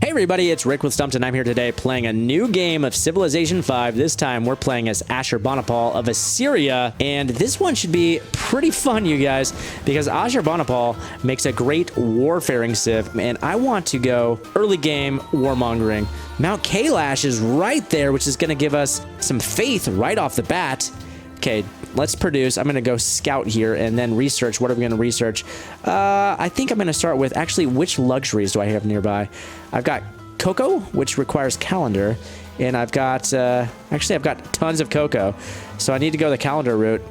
Hey everybody, it's Rick with Stumpt, and I'm here today playing a new game of Civilization 5. This time we're playing as Ashurbanipal of Assyria, and this one should be pretty fun, you guys, because Ashurbanipal makes a great warfaring civ, and I want to go early game warmongering. Mount Kailash is right there, which is going to give us some faith right off the bat. Okay, let's produce. I'm going to go scout here and then research. What are we going to research? I think I'm going to start with, actually, which luxuries do I have nearby? I've got cocoa, which requires calendar, and I've got, actually, I've got tons of cocoa, so I need to go the calendar route,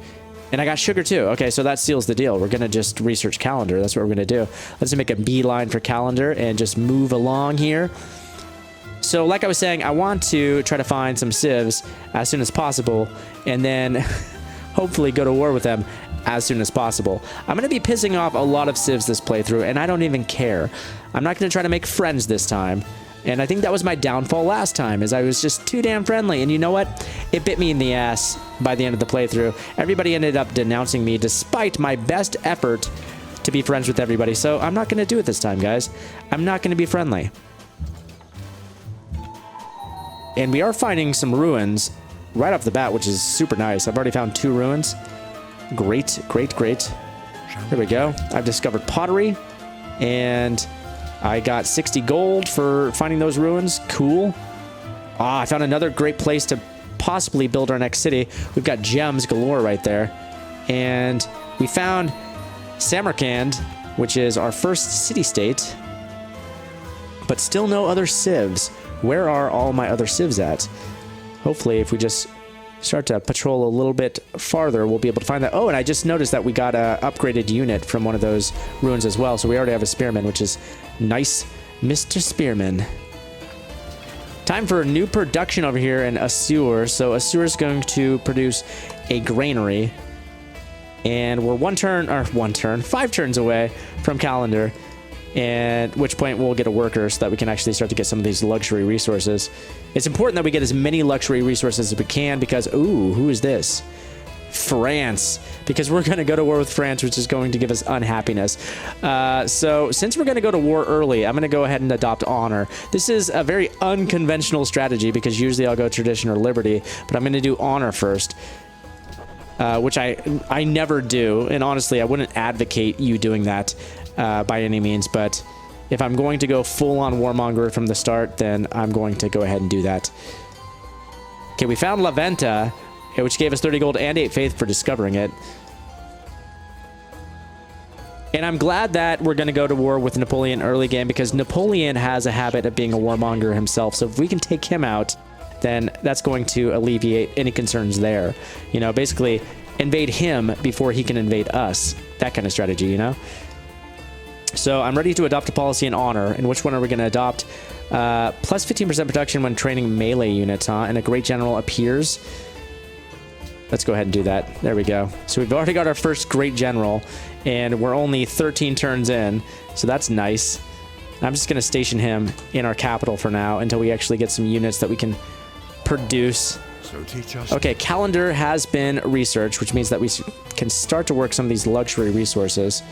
and I got sugar too. Okay, so that seals the deal. We're going to just research calendar. That's what we're going to do. Let's make a beeline for calendar and just move along here. So like I was saying, I want to try to find some civs as soon as possible, and then hopefully go to war with them as soon as possible. I'm going to be pissing off a lot of civs this playthrough, and I don't even care. I'm not going to try to make friends this time, and I think that was my downfall last time, is I was just too damn friendly, and you know what? It bit me in the ass by the end of the playthrough. Everybody ended up denouncing me despite my best effort to be friends with everybody, so I'm not going to do it this time, guys. I'm not going to be friendly. And we are finding some ruins right off the bat, which is super nice. I've already found 2 ruins. Great, great, great. There we go. I've discovered pottery, and I got 60 gold for finding those ruins. Cool. Ah, I found another great place to possibly build our next city. We've got gems galore right there. And we found Samarkand, which is our first city-state, but still no other civs. Where are all my other civs at? Hopefully, if we just start to patrol a little bit farther, we'll be able to find that. Oh, and I just noticed that we got an upgraded unit from one of those ruins as well. So we already have a spearman, which is nice, Mr. Spearman. Time for a new production over here in Assur. So Assur is going to produce a granary. And we're 5 turns away from calendar. And at which point we'll get a worker so that we can actually start to get some of these luxury resources. It's important that we get as many luxury resources as we can because, ooh, who is this? France. Because we're going to go to war with France, which is going to give us unhappiness. So since we're going to go to war early, I'm going to go ahead and adopt honor. This is a very unconventional strategy because usually I'll go tradition or liberty, but I'm going to do honor first. Which I never do, and honestly, I wouldn't advocate you doing that by any means, but if I'm going to go full-on warmonger from the start, then I'm going to go ahead and do that. Okay, we found La Venta, which gave us 30 gold and 8 faith for discovering it. And I'm glad that we're going to go to war with Napoleon early game, because Napoleon has a habit of being a warmonger himself, so if we can take him out, then that's going to alleviate any concerns there. You know, basically invade him before he can invade us. That kind of strategy, you know? So I'm ready to adopt a policy in honor. And which one are we going to adopt? Plus 15% protection when training melee units, huh? And a great general appears. Let's go ahead and do that. There we go. So we've already got our first great general, and we're only 13 turns in. So that's nice. I'm just going to station him in our capital for now until we actually get some units that we can produce. So teach us. Okay, calendar has been researched, which means that we can start to work some of these luxury resources.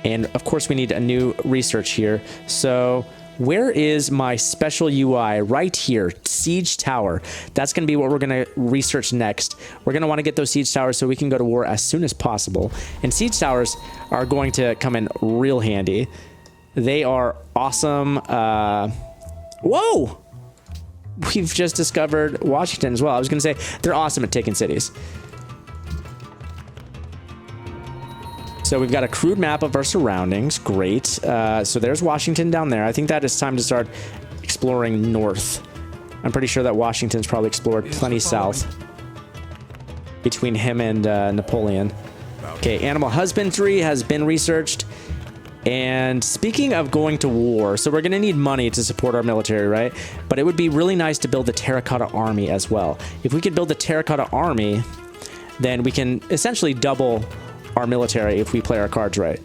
And of course we need a new research here. So where is my special UI? Right here, siege tower. That's going to be what we're going to research next. We're going to want to get those siege towers so we can go to war as soon as possible. And siege towers are going to come in real handy. They are awesome. Whoa! We've just discovered Washington as well. I was going to say, they're awesome at taking cities. So we've got a crude map of our surroundings. Great. So there's Washington down there. I think that it's time to start exploring north. I'm pretty sure that Washington's probably explored plenty south between him and Napoleon. Okay, animal husbandry has been researched. And speaking of going to war, so we're going to need money to support our military, right? But it would be really nice to build the terracotta army as well. If we could build the terracotta army, then we can essentially double our military if we play our cards right.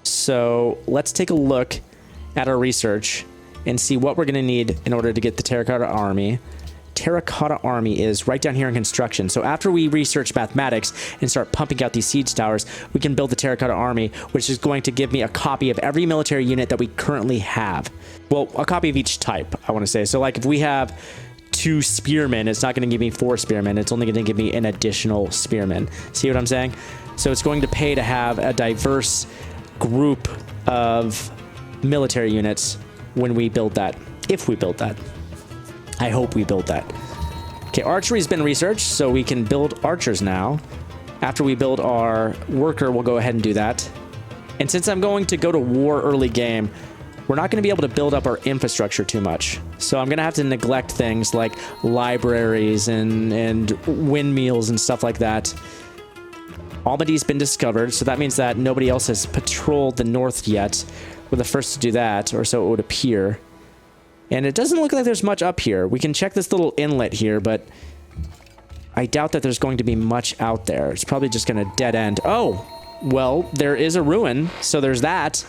So let's take a look at our research and see what we're going to need in order to get the terracotta army. terracotta army is right down here in construction. So after we research mathematics and start pumping out these siege towers, we can build the terracotta army, which is going to give me a copy of every military unit that we currently have. Well, a copy of each type, I want to say. So like if we have 2 spearmen, it's not going to give me 4 spearmen. It's only going to give me an additional spearman. See what I'm saying? So it's going to pay to have a diverse group of military units when we build that. If we build that. I hope we build that. Okay, archery has been researched, so we can build archers now. After we build our worker, we'll go ahead and do that. And since I'm going to go to war early game, we're not going to be able to build up our infrastructure too much. So I'm going to have to neglect things like libraries and windmills and stuff like that. Almady's been discovered, so that means that nobody else has patrolled the north yet. We're the first to do that, or so it would appear. And it doesn't look like there's much up here. We can check this little inlet here, but I doubt that there's going to be much out there. It's probably just going to dead end. Oh, well, there is a ruin, so there's that.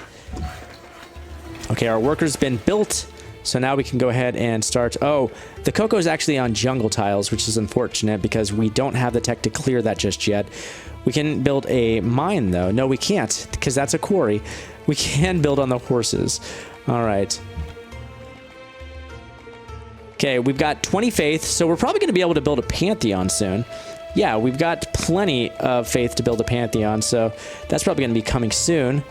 Okay, our worker's been built, so now we can go ahead and start. Oh, the cocoa is actually on jungle tiles, which is unfortunate because we don't have the tech to clear that just yet. We can build a mine, though. No, we can't, because that's a quarry. We can build on the horses. All right. Okay, we've got 20 faith, so we're probably going to be able to build a pantheon soon. Yeah, we've got plenty of faith to build a pantheon, so that's probably going to be coming soon.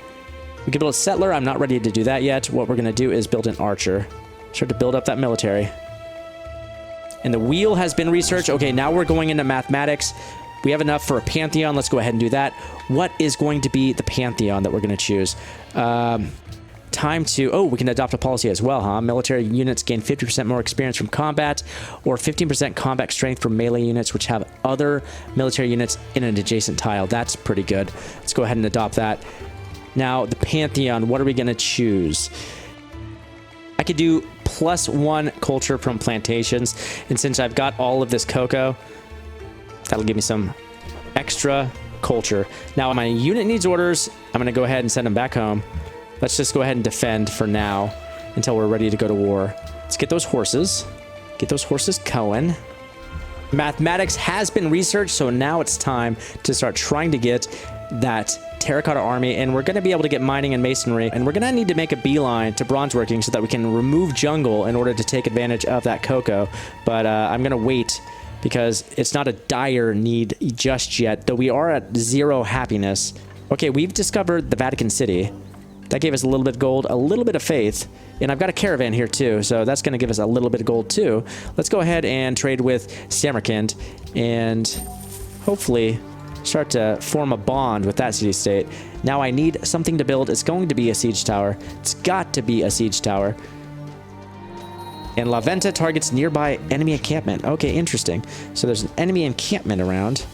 We can build a settler. I'm not ready to do that yet. What we're going to do is build an archer. Start to build up that military. And the wheel has been researched. Okay, now we're going into mathematics. We have enough for a pantheon. Let's go ahead and do that. What is going to be the pantheon that we're going to choose? Time to... Oh, we can adopt a policy as well, huh? Military units gain 50% more experience from combat, or 15% combat strength for melee units which have other military units in an adjacent tile. That's pretty good. Let's go ahead and adopt that. Now, the pantheon, what are we going to choose? I could do +1 culture from plantations, and since I've got all of this cocoa, that'll give me some extra culture. Now, my unit needs orders. I'm going to go ahead and send them back home. Let's just go ahead and defend for now until we're ready to go to war. Let's get those horses. Get those horses going. Mathematics has been researched, so now it's time to start trying to get that terracotta army, and we're going to be able to get mining and masonry, and we're going to need to make a beeline to bronze working so that we can remove jungle in order to take advantage of that cocoa. But I'm going to wait because it's not a dire need just yet, though we are at 0 happiness. Okay, we've discovered the Vatican City. That gave us a little bit of gold, a little bit of faith, and I've got a caravan here too, so that's going to give us a little bit of gold too. Let's go ahead and trade with Samarkand and hopefully start to form a bond with that city-state. Now I need something to build. It's going to be a siege tower. It's got to be a siege tower. And La Venta targets nearby enemy encampment. Okay, interesting. So there's an enemy encampment around.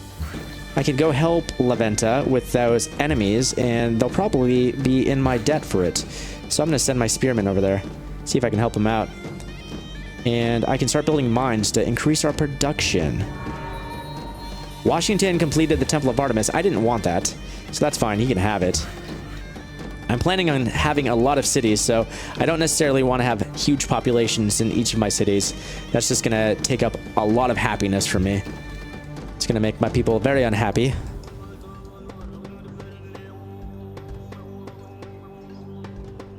I could go help La Venta with those enemies, and they'll probably be in my debt for it. So I'm going to send my spearmen over there, see if I can help them out. And I can start building mines to increase our production. Washington completed the Temple of Artemis. I didn't want that, so that's fine. He can have it. I'm planning on having a lot of cities, so I don't necessarily want to have huge populations in each of my cities. That's just going to take up a lot of happiness from me. It's going to make my people very unhappy.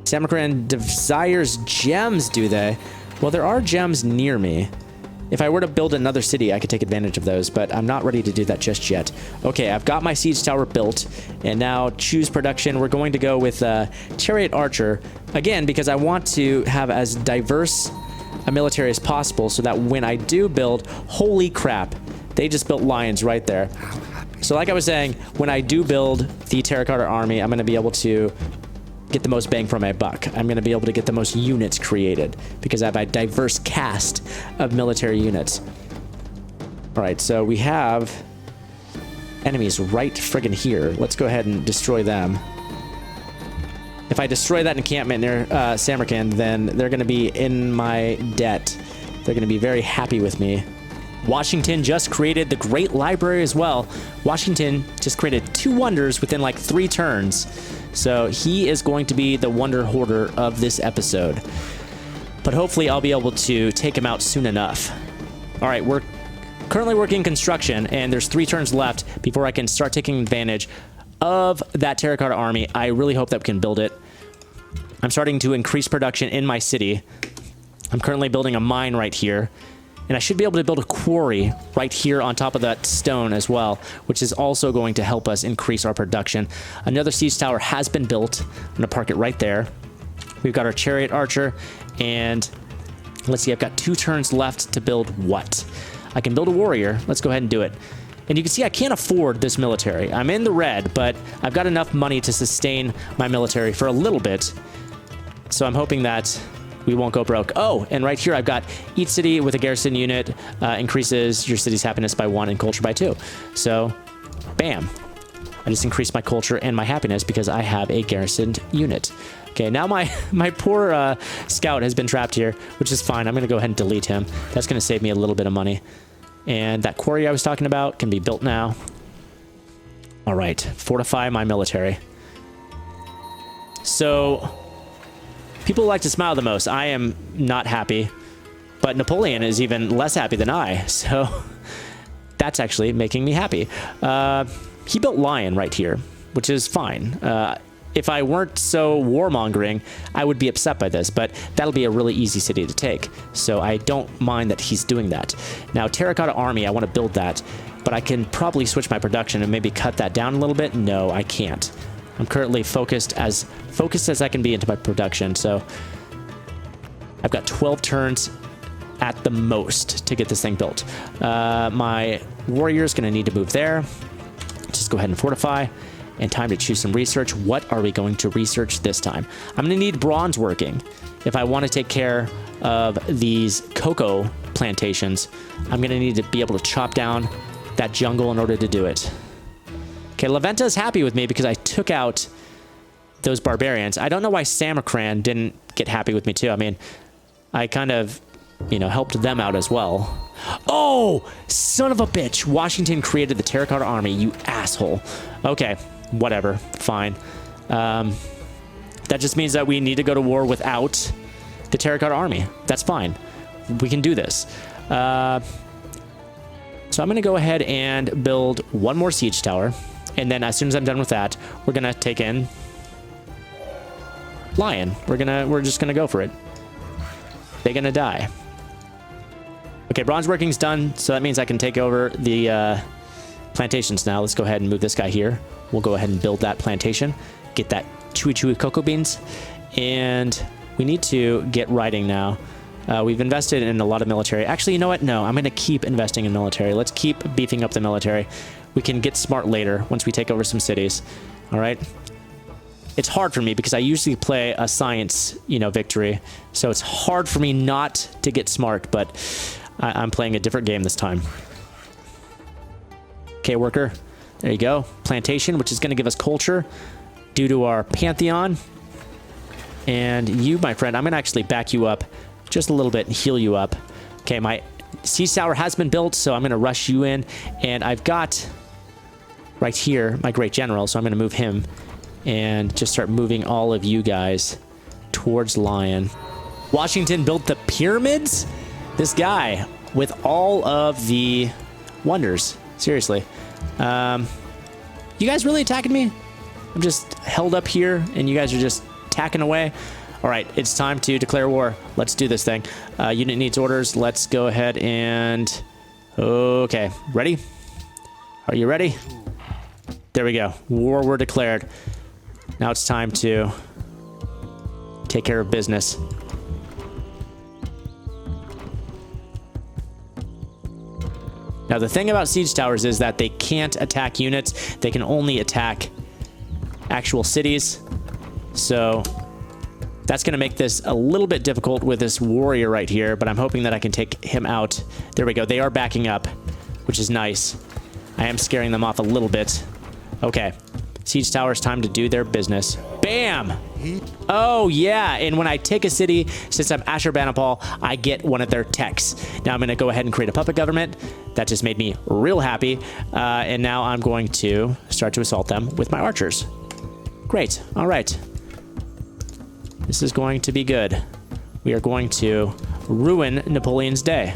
Samarkand desires gems, do they? Well, there are gems near me. If I were to build another city, I could take advantage of those, but I'm not ready to do that just yet. Okay, I've got my siege tower built, and now choose production. We're going to go with Chariot Archer, again, because I want to have as diverse a military as possible so that when I do build, holy crap, they just built lions right there. So like I was saying, when I do build the terracotta army, I'm going to be able to get the most bang for my buck. I'm going to be able to get the most units created because I have a diverse cast of military units. All right, so we have enemies right friggin' here. Let's go ahead and destroy them. If I destroy that encampment near Samarkand, then they're going to be in my debt. They're going to be very happy with me. Washington just created the Great Library as well. Washington just created 2 wonders within like 3 turns. So he is going to be the wonder hoarder of this episode. But hopefully I'll be able to take him out soon enough. All right, we're currently working construction, and there's 3 turns left before I can start taking advantage of that terracotta army. I really hope that we can build it. I'm starting to increase production in my city. I'm currently building a mine right here, and I should be able to build a quarry right here on top of that stone as well, which is also going to help us increase our production. Another siege tower has been built. I'm going to park it right there. We've got our chariot archer, and let's see, I've got 2 turns left to build what? I can build a warrior. Let's go ahead and do it. And you can see I can't afford this military. I'm in the red, but I've got enough money to sustain my military for a little bit. So I'm hoping that we won't go broke. Oh, and right here I've got each city with a garrison unit increases your city's happiness by 1 and culture by 2. So, bam. I just increased my culture and my happiness because I have a garrisoned unit. Okay, now my poor scout has been trapped here, which is fine. I'm going to go ahead and delete him. That's going to save me a little bit of money. And that quarry I was talking about can be built now. All right, fortify my military. So, people like to smile the most. I am not happy, but Napoleon is even less happy than I. So, that's actually making me happy. He built Lion right here, which is fine. If I weren't so warmongering, I would be upset by this, but that'll be a really easy city to take. So I don't mind that he's doing that. Now, Terracotta Army, I want to build that, but I can probably switch my production and maybe cut that down a little bit. No, I can't. I'm currently focused as I can be into my production. So I've got 12 turns at the most to get this thing built. My warrior is going to need to move there. Just go ahead and fortify. And time to choose some research. What are we going to research this time? I'm going to need bronze working. If I want to take care of these cocoa plantations, I'm going to need to be able to chop down that jungle in order to do it. Okay, La Venta's happy with me because I took out those barbarians. I don't know why Samarkand didn't get happy with me too. I mean, I kind of, helped them out as well. Oh, son of a bitch. Washington created the Terracotta Army, you asshole. Okay. Whatever, fine. That just means that we need to go to war without the Terracotta Army. That's fine. We can do this. So I'm going to go ahead and build 1 more siege tower. And then as soon as I'm done with that, we're going to take in Lion. We're just going to go for it. They're going to die. Okay, bronze working's done. So that means I can take over the plantations now. Let's go ahead and move this guy here. We'll go ahead and build that plantation, get that chewy cocoa beans, and we need to get writing now. We've invested in a lot of military. Actually, you know what? No, I'm going to keep investing in military. Let's keep beefing up the military. We can get smart later once we take over some cities. All right? It's hard for me because I usually play a science, victory. So it's hard for me not to get smart, but I'm playing a different game this time. Okay, worker. There you go. Plantation, which is going to give us culture due to our Pantheon. And you, my friend, I'm going to actually back you up just a little bit and heal you up. Okay, my siege tower has been built, so I'm going to rush you in. And I've got right here my great general, so I'm going to move him and just start moving all of you guys towards Lion. Washington built the pyramids? This guy with all of the wonders. Seriously. You guys really attacking me? I'm just held up here and you guys are just tacking away. All right, it's time to declare war. Let's do this thing. Unit needs orders. Let's go ahead and... Okay, ready? Are you ready? There we go. War were declared. Now it's time to take care of business. Now, the thing about siege towers is that they can't attack units. They can only attack actual cities. So that's going to make this a little bit difficult with this warrior right here, but I'm hoping that I can take him out. There we go. They are backing up, which is nice. I am scaring them off a little bit. Okay. Siege towers, time to do their business. Bam! Oh, yeah. And when I take a city, since I'm Ashurbanipal, I get one of their techs. Now I'm going to go ahead and create a puppet government. That just made me real happy. And now I'm going to start to assault them with my archers. Great. All right. This is going to be good. We are going to ruin Napoleon's day.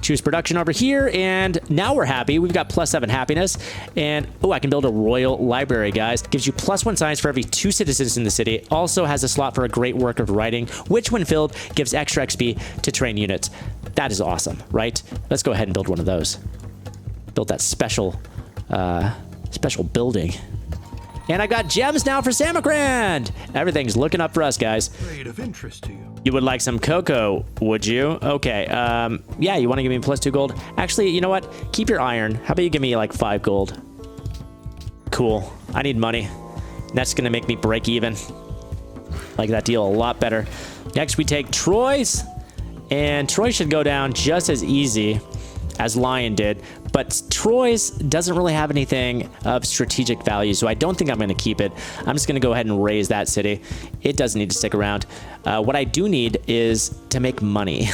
Choose production over here, and now we're happy. We've got +7 happiness, and oh, I can build a royal library, guys. Gives you +1 science for every 2 citizens in the city. Also has a slot for a great work of writing, which when filled gives extra XP to train units. That is awesome, right? Let's go ahead and build one of those. Build that special building. And I got gems now for Samarkand. Everything's looking up for us, guys. Trade of interest to you. You would like some cocoa, would you? Okay, yeah, you want to give me +2 gold? Actually, you know what? Keep your iron. How about you give me like 5 gold? Cool. I need money. That's going to make me break even. Like that deal a lot better. Next, we take Troy's. And Troy should go down just as easy as Lion did. But Troy's doesn't really have anything of strategic value, so I don't think I'm going to keep it. I'm just going to go ahead and raise that city. It doesn't need to stick around. What I do need is to make money.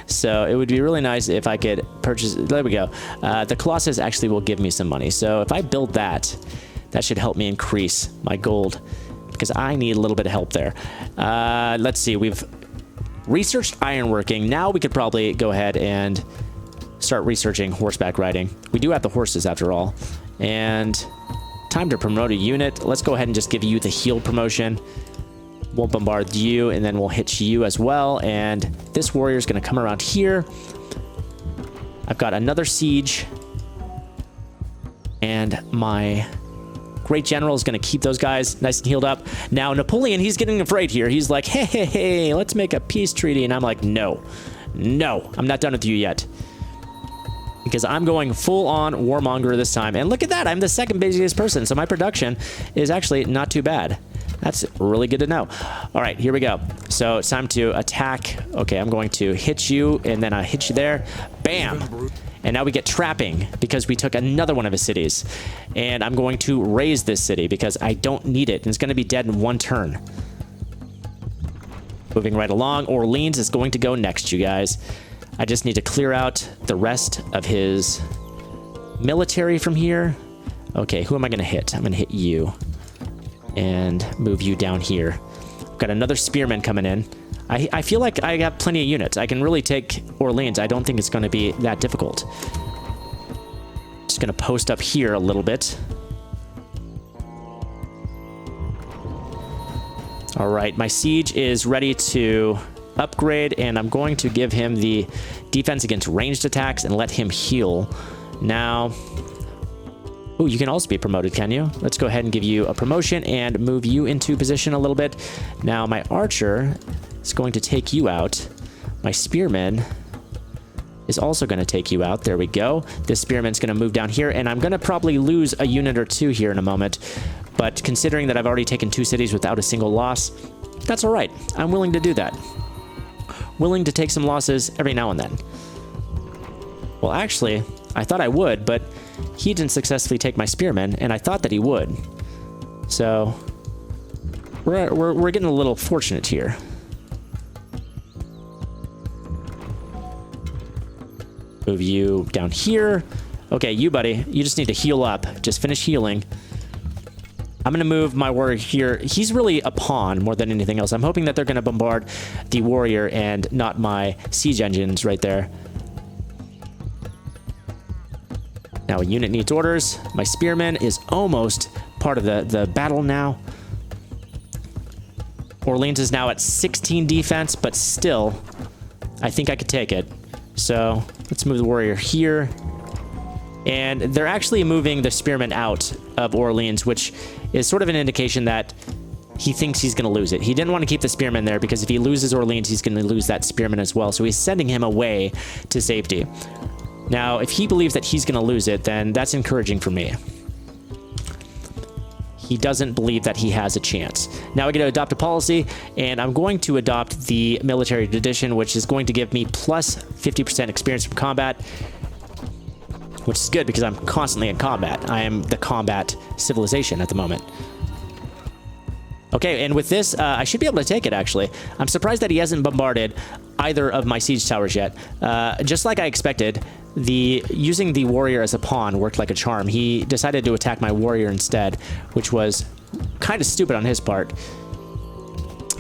So it would be really nice if I could purchase... There we go. The Colossus actually will give me some money. So if I build that, that should help me increase my gold, because I need a little bit of help there. Let's see. We've researched ironworking. Now we could probably go ahead and start researching horseback riding. We do have the horses after all. And time to promote a unit. Let's go ahead and just give you the heal promotion. We'll bombard you, and then we'll hit you as well. And this warrior is going to come around here. I've got another siege. And my great general is going to keep those guys nice and healed up. Now, Napoleon, he's getting afraid here. He's like, hey, hey, hey, let's make a peace treaty. And I'm like, no, I'm not done with you yet. Because I'm going full-on warmonger this time. And look at that, I'm the second busiest person, so my production is actually not too bad. That's really good to know. All right, here we go. So it's time to attack. Okay, I'm going to hit you, and then I hit you there. Bam! And now we get trapping because we took another one of his cities. And I'm going to raise this city because I don't need it. And it's going to be dead in 1 turn. Moving right along. Orleans is going to go next, you guys. I just need to clear out the rest of his military from here. Okay, who am I going to hit? I'm going to hit you. And move you down here. Got another spearman coming in. I feel like I got plenty of units. I can really take Orleans. I don't think it's going to be that difficult. Just going to post up here a little bit. All right, my siege is ready to upgrade, and I'm going to give him the defense against ranged attacks and let him heal. Now, oh, you can also be promoted, can you? Let's go ahead and give you a promotion and move you into position a little bit. Now, my archer is going to take you out. My spearman is also going to take you out. There we go. This spearman's going to move down here, and I'm going to probably lose a unit or 2 here in a moment. But considering that I've already taken 2 cities without a single loss, that's all right. I'm willing to do that. Willing to take some losses every now and then. Well, actually, I thought I would, but he didn't successfully take my spearman, and I thought that he would. So we're getting a little fortunate here. Move you down here. Okay, you, buddy, you just need to heal up. Just finish healing. I'm going to move my warrior here. He's really a pawn more than anything else. I'm hoping that they're going to bombard the warrior and not my siege engines right there. Now a unit needs orders. My spearman is almost part of the battle now. Orleans is now at 16 defense, but still, I think I could take it. So let's move the warrior here. And they're actually moving the spearman out of Orleans, which is sort of an indication that he thinks he's going to lose it. He didn't want to keep the spearman there because if he loses Orleans, he's going to lose that spearman as well. So he's sending him away to safety. Now, if he believes that he's going to lose it, then that's encouraging for me. He doesn't believe that he has a chance. Now I get to adopt a policy, and I'm going to adopt the military tradition, which is going to give me plus 50% experience from combat, which is good because I'm constantly in combat. I am the combat civilization at the moment. Okay, and with this, I should be able to take it, actually. I'm surprised that he hasn't bombarded either of my siege towers yet. Just like I expected, using the warrior as a pawn worked like a charm. He decided to attack my warrior instead, which was kind of stupid on his part.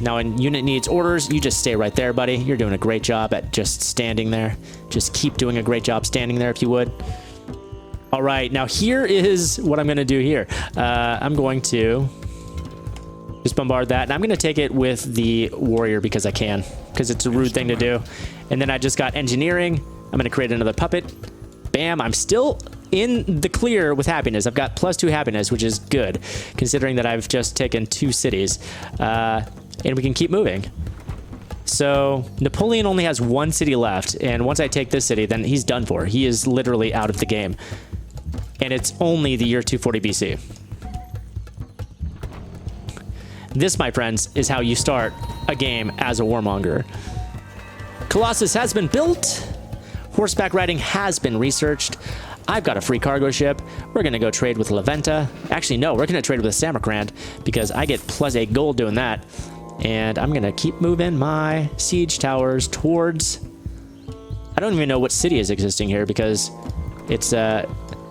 Now in unit needs orders, you just stay right there, buddy. You're doing a great job at just standing there. Just keep doing a great job standing there if you would. All right, now here is what I'm going to do here. I'm going to just bombard that, and I'm going to take it with the warrior because I can, because it's a rude thing to do. And then I just got engineering. I'm going to create another puppet. Bam, I'm still in the clear with happiness. I've got +2 happiness, which is good, considering that I've just taken 2 cities. And we can keep moving. So Napoleon only has 1 city left, and once I take this city, then he's done for. He is literally out of the game. And it's only the year 240 BC. This, my friends, is how you start a game as a warmonger. Colossus has been built. Horseback riding has been researched. I've got a free cargo ship. We're going to go trade with Leventa. Actually, no, we're going to trade with Samarkand because I get +8 gold doing that. And I'm going to keep moving my siege towers towards... I don't even know what city is existing here because it's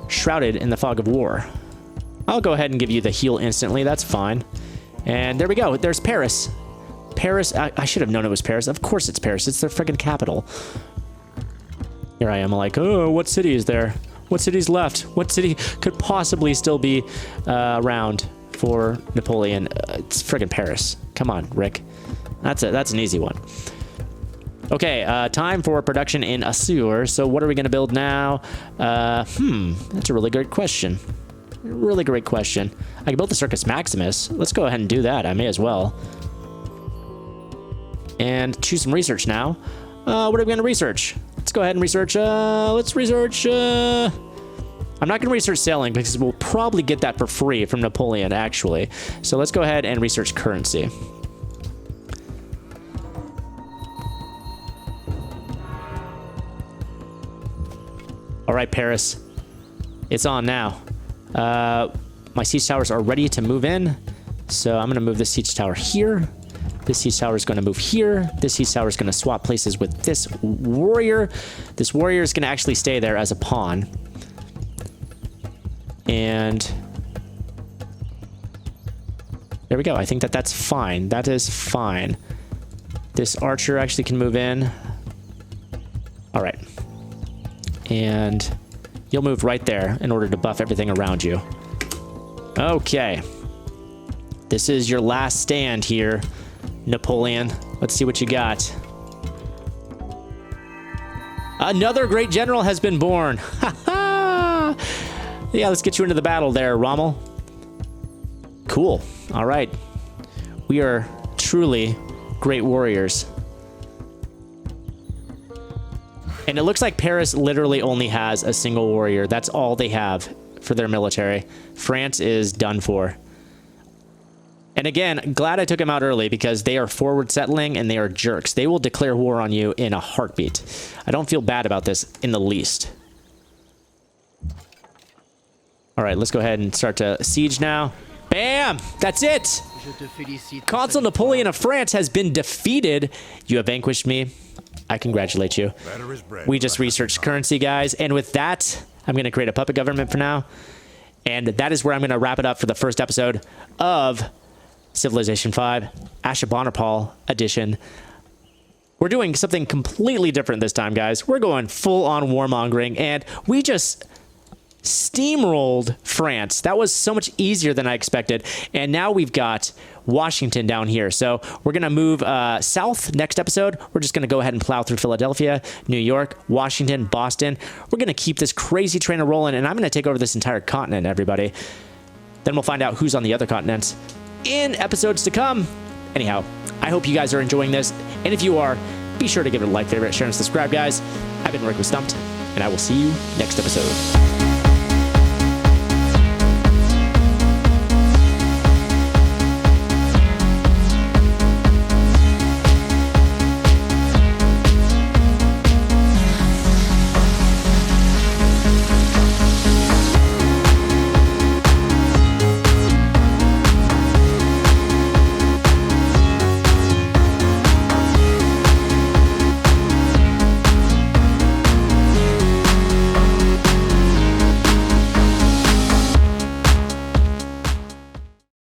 shrouded in the fog of war. I'll go ahead and give you the heal instantly. That's fine. And there we go. There's Paris. Paris. I should have known it was Paris. Of course it's Paris. It's their freaking capital. Here I am like, oh, what city is there? What city's left? What city could possibly still be around for Napoleon? It's friggin' Paris. Come on, Rick. That's an easy one. Okay, time for production in Assur. So what are we going to build now? That's a really great question. Really great question. I can build the Circus Maximus. Let's go ahead and do that. I may as well. And choose some research now. What are we going to research? Let's go ahead and research. Let's research. I'm not going to research sailing because we'll probably get that for free from Napoleon, actually. So let's go ahead and research currency. All right, Paris. It's on now. My siege towers are ready to move in. So I'm going to move this siege tower here. This siege tower is going to move here. This siege tower is going to swap places with this warrior. This warrior is going to actually stay there as a pawn. And there we go. I think that's fine. That is fine. This archer actually can move in. All right. And you'll move right there in order to buff everything around you. Okay. This is your last stand here, Napoleon. Let's see what you got. Another great general has been born. Ha ha! Yeah, let's get you into the battle there, Rommel. Cool. All right. We are truly great warriors. And it looks like Paris literally only has a single warrior. That's all they have for their military. France is done for. And again, glad I took him out early because they are forward settling and they are jerks. They will declare war on you in a heartbeat. I don't feel bad about this in the least. All right, let's go ahead and start to siege now. Bam! That's it! Consul Napoleon of France has been defeated. You have vanquished me. I congratulate you. We just researched currency, guys. And with that, I'm going to create a puppet government for now. And that is where I'm going to wrap it up for the first episode of Civilization 5, Ashurbanipal edition. We're doing something completely different this time, guys. We're going full-on warmongering, and we just steamrolled France. That was so much easier than I expected. And now we've got Washington down here. So we're going to move south next episode. We're just going to go ahead and plow through Philadelphia, New York, Washington, Boston. We're going to keep this crazy train rolling, and I'm going to take over this entire continent, everybody. Then we'll find out who's on the other continents in episodes to come. Anyhow, I hope you guys are enjoying this. And if you are, be sure to give it a like, favorite, share, and subscribe, guys. I've been Rick with Stumpt, and I will see you next episode.